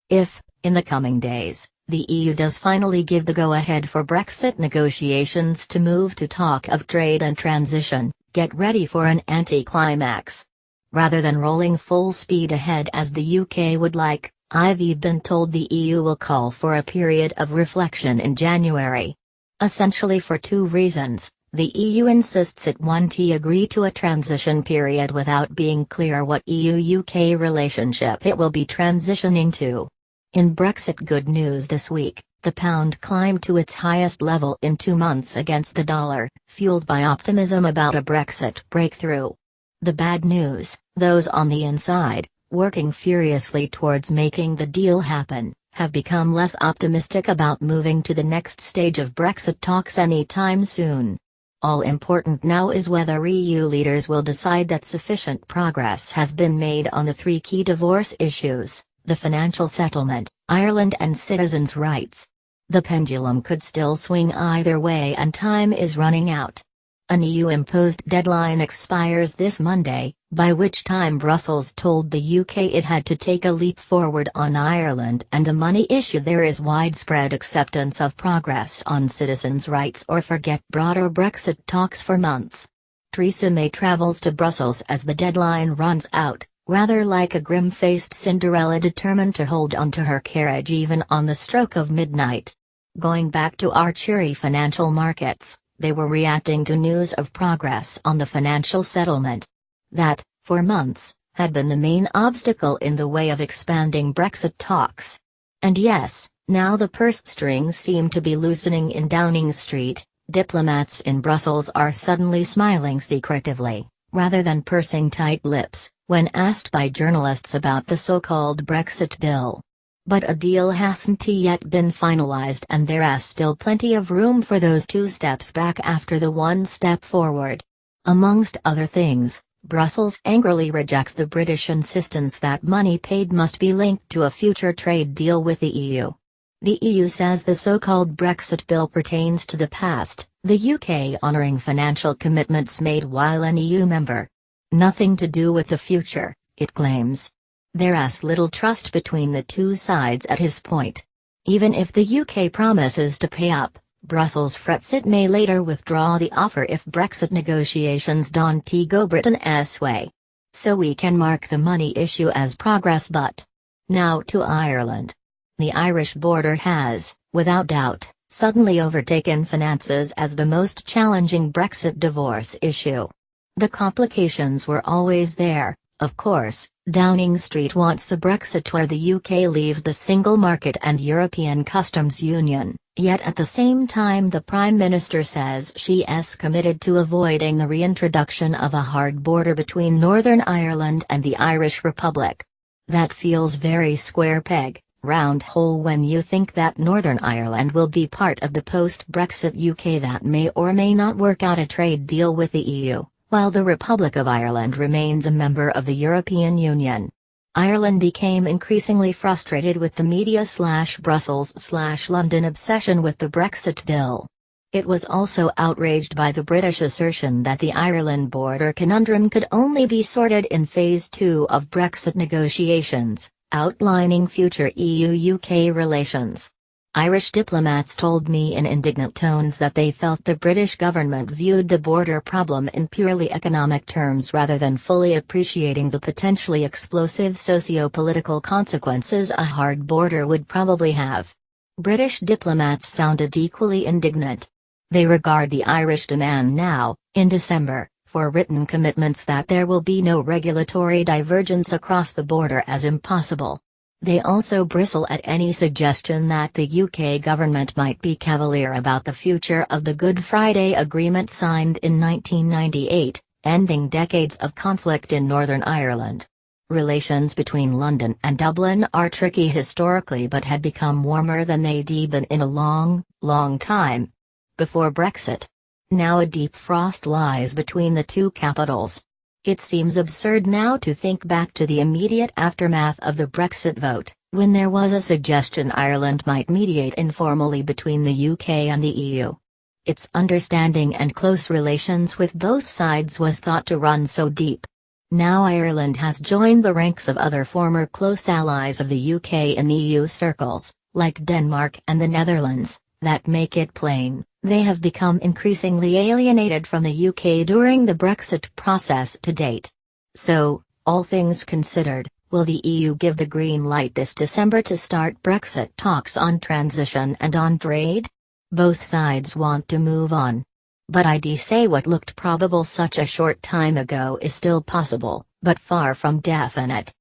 If, in the coming days, the EU does finally give the go-ahead for Brexit negotiations to move to talk of trade and transition, get ready for an anticlimax. Rather than rolling full speed ahead as the UK would like, I've been told the EU will call for a period of reflection in January. Essentially for two reasons. The EU insists it won't agree to a transition period without being clear what EU-UK relationship it will be transitioning to. In Brexit good news this week, the pound climbed to its highest level in 2 months against the dollar, fueled by optimism about a Brexit breakthrough. The bad news, those on the inside, working furiously towards making the deal happen, have become less optimistic about moving to the next stage of Brexit talks anytime soon. All important now is whether EU leaders will decide that sufficient progress has been made on the three key divorce issues: the financial settlement, Ireland and citizens' rights. The pendulum could still swing either way and time is running out. An EU-imposed deadline expires this Monday, by which time Brussels told the UK it had to take a leap forward on Ireland and the money issue. There is widespread acceptance of progress on citizens' rights or forget broader Brexit talks for months. Theresa May travels to Brussels as the deadline runs out, rather like a grim-faced Cinderella determined to hold onto her carriage even on the stroke of midnight. Going back to our cheery financial markets, they were reacting to news of progress on the financial settlement. That, for months, had been the main obstacle in the way of expanding Brexit talks. And yes, now the purse strings seem to be loosening in Downing Street. Diplomats in Brussels are suddenly smiling secretively, rather than pursing tight lips, when asked by journalists about the so-called Brexit bill. But a deal hasn't yet been finalized and there's still plenty of room for those 2 steps back after the 1 step forward. Amongst other things, Brussels angrily rejects the British insistence that money paid must be linked to a future trade deal with the EU. The EU says the so-called Brexit bill pertains to the past, the UK honouring financial commitments made while an EU member. Nothing to do with the future, it claims. There's little trust between the two sides at his point. Even if the UK promises to pay up, Brussels frets it may later withdraw the offer if Brexit negotiations don't go Britain's way. So we can mark the money issue as progress. But now to Ireland. The Irish border has, without doubt, suddenly overtaken finances as the most challenging Brexit divorce issue. The complications were always there, of course. Downing Street wants a Brexit where the UK leaves the single market and European Customs Union, yet at the same time the Prime Minister says she is committed to avoiding the reintroduction of a hard border between Northern Ireland and the Irish Republic. That feels very square peg, round hole when you think that Northern Ireland will be part of the post-Brexit UK that may or may not work out a trade deal with the EU. While the Republic of Ireland remains a member of the European Union. Ireland became increasingly frustrated with the media/Brussels/London obsession with the Brexit bill. It was also outraged by the British assertion that the Ireland border conundrum could only be sorted in Phase 2 of Brexit negotiations, outlining future EU-UK relations. Irish diplomats told me in indignant tones that they felt the British government viewed the border problem in purely economic terms rather than fully appreciating the potentially explosive socio-political consequences a hard border would probably have. British diplomats sounded equally indignant. They regard the Irish demand now, in December, for written commitments that there will be no regulatory divergence across the border as impossible. They also bristle at any suggestion that the UK government might be cavalier about the future of the Good Friday Agreement signed in 1998, ending decades of conflict in Northern Ireland. Relations between London and Dublin are tricky historically but had become warmer than they'd been in a long, long time. Before Brexit. Now a deep frost lies between the two capitals. It seems absurd now to think back to the immediate aftermath of the Brexit vote, when there was a suggestion Ireland might mediate informally between the UK and the EU. Its understanding and close relations with both sides was thought to run so deep. Now Ireland has joined the ranks of other former close allies of the UK in EU circles, like Denmark and the Netherlands, that make it plain, they have become increasingly alienated from the UK during the Brexit process to date. So, all things considered, will the EU give the green light this December to start Brexit talks on transition and on trade? Both sides want to move on. But I'd say what looked probable such a short time ago is still possible, but far from definite.